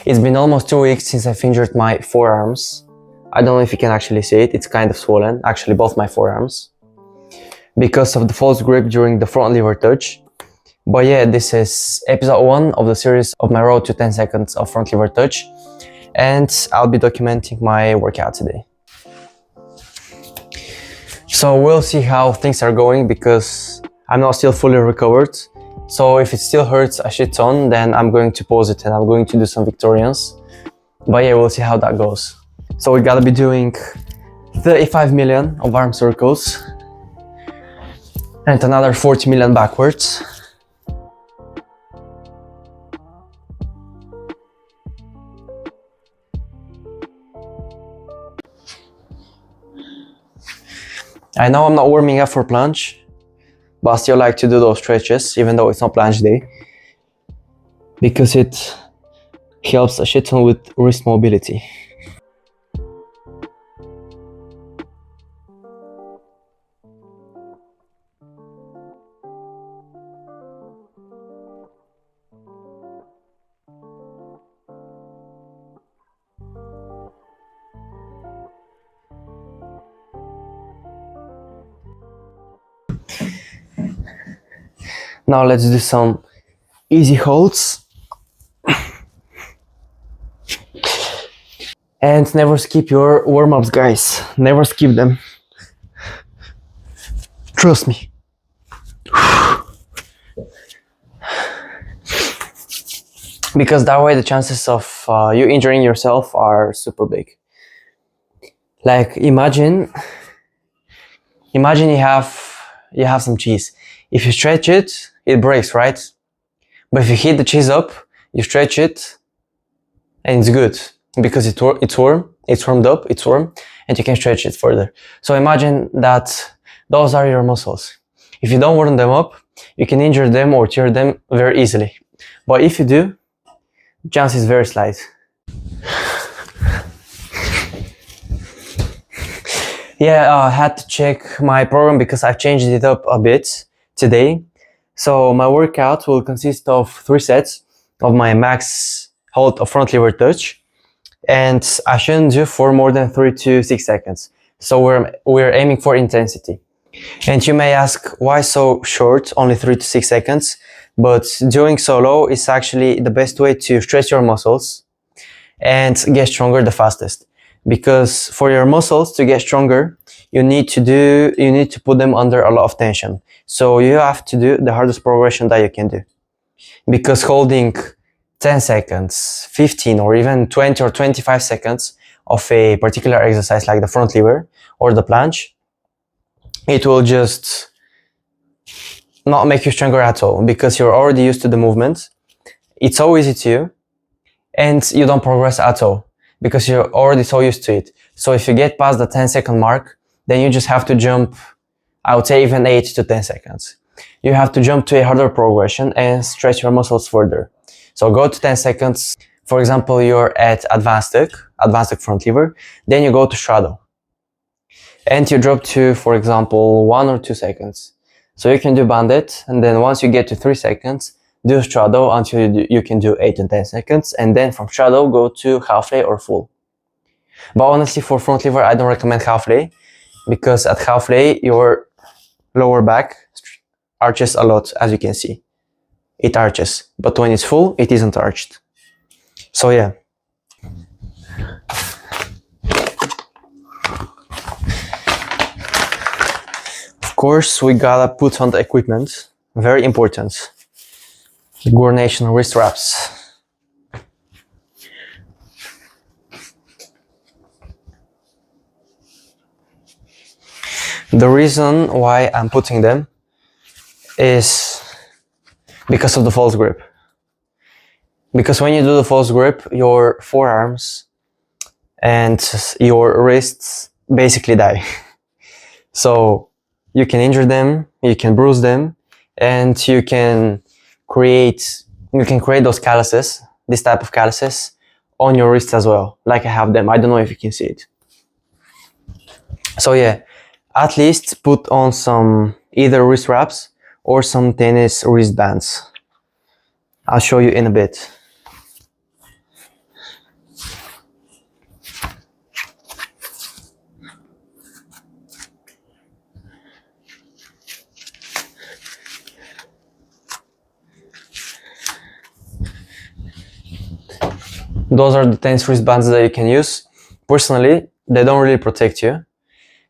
It's been almost 2 weeks since I've injured my forearms. I don't know if you can actually see it, it's kind of swollen, actually both my forearms, because of the false grip during the front lever touch. But yeah, this is episode 1 of the series of my road to 10 seconds of front lever touch, and I'll be documenting my workout today. So we'll see how things are going because I'm not still fully recovered. So if it still hurts a shit ton, then I'm going to pause it and I'm going to do some Victorians. But yeah, we'll see how that goes. So we gotta be doing 35 million of arm circles and another 40 million backwards. I know I'm not warming up for planche, but I still like to do those stretches even though it's not planche day, because it helps a shit ton with wrist mobility. Now let's do some easy holds. And never skip your warm-ups, guys. Never skip them. Trust me. Because that way the chances of you injuring yourself are super big. Like imagine you have some cheese. If you stretch it, it breaks, right? But if you heat the cheese up, you stretch it, and it's good because it's warm, it's warmed up, it's warm, and you can stretch it further. So imagine that those are your muscles. If you don't warm them up, you can injure them or tear them very easily. But if you do, chance is very slight. Yeah, I had to check my program because I've changed it up a bit today. So my workout will consist of 3 sets of my max hold of front lever touch, and I shouldn't do for more than 3 to 6 seconds. So we're aiming for intensity. And you may ask, why so short, only 3 to 6 seconds? But doing so low is actually the best way to stretch your muscles and get stronger the fastest. Because for your muscles to get stronger, you need to put them under a lot of tension. So you have to do the hardest progression that you can do. Because holding 10 seconds, 15 or even 20 or 25 seconds of a particular exercise like the front lever or the planche, it will just not make you stronger at all because you're already used to the movement. It's so easy to you and you don't progress at all because you're already so used to it. So if you get past the 10-second mark, then you just have to jump, I would say even 8 to 10 seconds. You have to jump to a harder progression and stretch your muscles further. So go to 10 seconds. For example, you're at advanced hook front lever, then you go to straddle. And you drop to, for example, 1 or 2 seconds. So you can do bandit, and then once you get to 3 seconds, do straddle until you can do 8 and 10 seconds, and then from straddle go to half lay or full. But honestly, for front lever, I don't recommend half lay, because at half lay, your lower back arches a lot, as you can see. It arches, but when it's full, it isn't arched. So yeah. Of course, we gotta put on the equipment. Very important. The Gore Nation wrist wraps. The reason why I'm putting them is because of the false grip. Because when you do the false grip, your forearms and your wrists basically die. So you can injure them, you can bruise them, and you can create those calluses, this type of calluses, on your wrists as well, like I have them. I don't know if you can see it. So yeah, at least put on some either wrist wraps or some tennis wristbands. I'll show you in a bit. Those are the tense wristbands that you can use. Personally, they don't really protect you,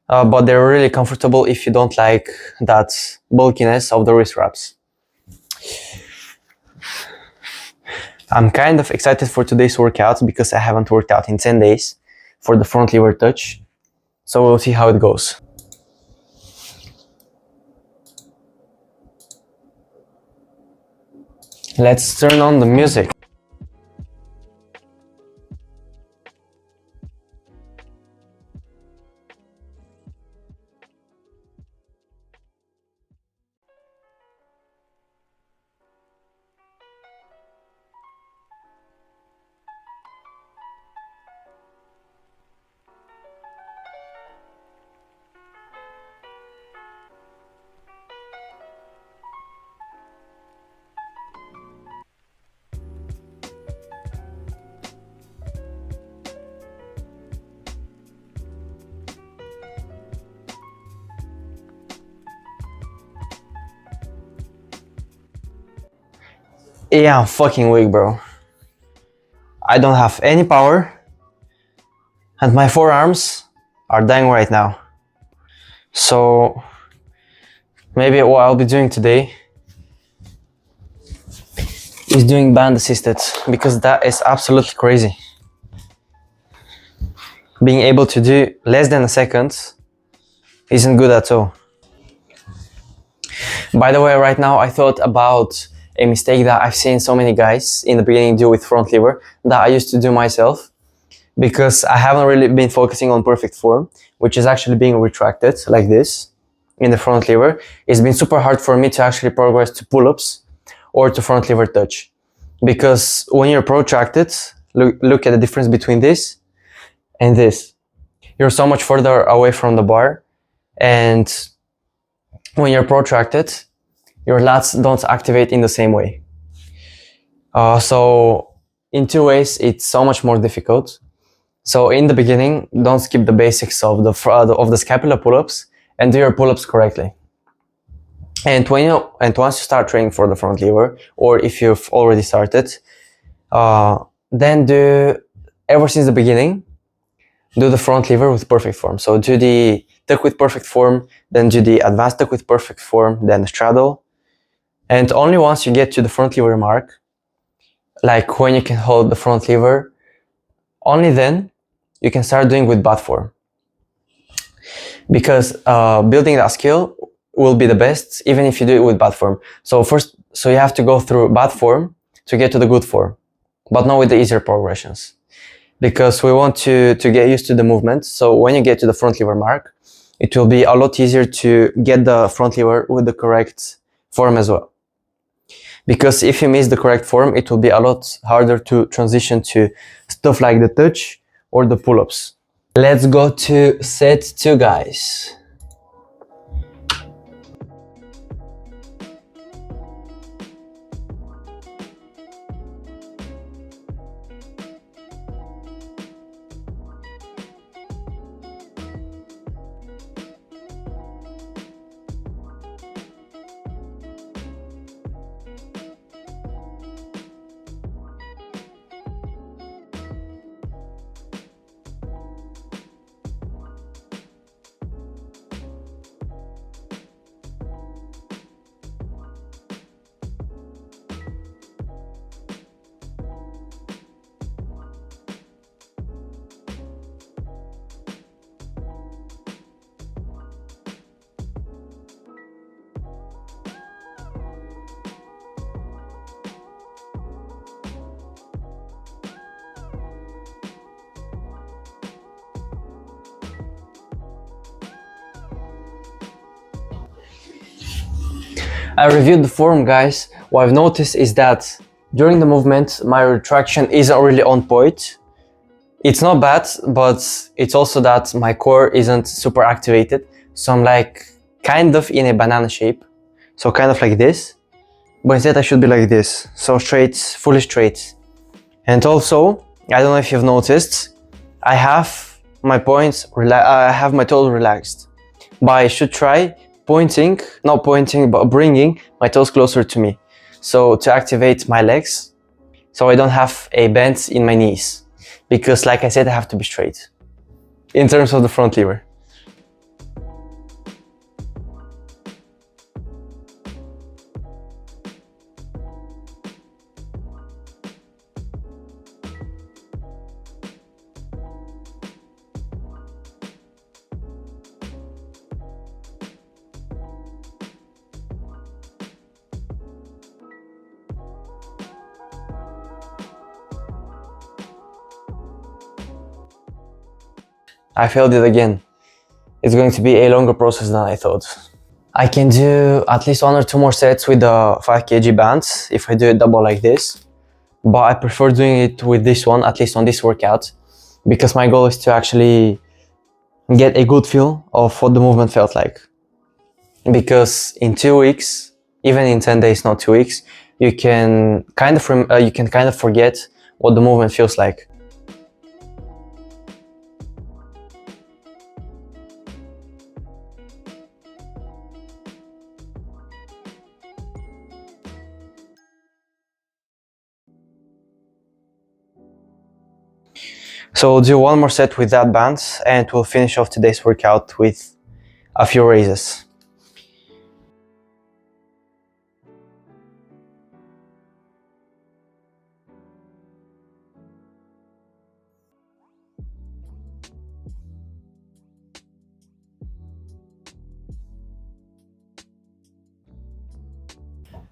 but they're really comfortable if you don't like that bulkiness of the wrist wraps. I'm kind of excited for today's workout because I haven't worked out in 10 days for the front lever touch. So we'll see how it goes. Let's turn on the music. Yeah, I'm fucking weak, bro. I don't have any power and my forearms are dying right now. So maybe what I'll be doing today is doing band assisted, because that is absolutely crazy. Being able to do less than a second isn't good at all. By the way, right now I thought about a mistake that I've seen so many guys in the beginning do with front lever that I used to do myself, because I haven't really been focusing on perfect form, which is actually being retracted like this in the front lever. It's been super hard for me to actually progress to pull-ups or to front lever touch, because when you're protracted, look at the difference between this and this. You're so much further away from the bar, and when you're protracted, your lats don't activate in the same way. So in two ways, it's so much more difficult. So in the beginning, don't skip the basics of the scapula pull-ups and do your pull-ups correctly. And once you start training for the front lever, or if you've already started, then do, ever since the beginning, do the front lever with perfect form. So do the tuck with perfect form, then do the advanced tuck with perfect form, then the straddle. And only once you get to the front lever mark, like when you can hold the front lever, only then you can start doing with bad form. Because building that skill will be the best even if you do it with bad form. So you have to go through bad form to get to the good form, but not with the easier progressions. Because we want to get used to the movement. So when you get to the front lever mark, it will be a lot easier to get the front lever with the correct form as well. Because if you miss the correct form, it will be a lot harder to transition to stuff like the touch or the pull-ups. Let's go to set 2, guys. I reviewed the form, guys. What I've noticed is that during the movement, my retraction isn't really on point. It's not bad, but it's also that my core isn't super activated. So I'm like kind of in a banana shape. So kind of like this, but instead I should be like this. So straight, fully straight. And also, I don't know if you've noticed, I have my points, I have my toe relaxed. But I should try not pointing, but bringing my toes closer to me. So to activate my legs. so I don't have a bend in my knees, because like I said, I have to be straight in terms of the front lever. I failed it again. It's going to be a longer process than I thought. I can do at least 1 or 2 more sets with the 5 kg bands if I do a double like this, but I prefer doing it with this one, at least on this workout, because my goal is to actually get a good feel of what the movement felt like. Because in 2 weeks, even in 10 days, not 2 weeks, you can kind of forget what the movement feels like. So we'll do 1 more set with that band, and we'll finish off today's workout with a few raises.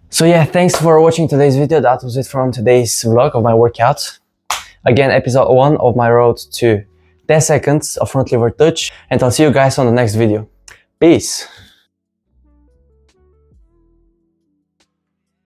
So yeah, thanks for watching today's video. That was it from today's vlog of my workout. Again, episode 1 of my road to 10 seconds of front lever touch, and I'll see you guys on the next video. Peace!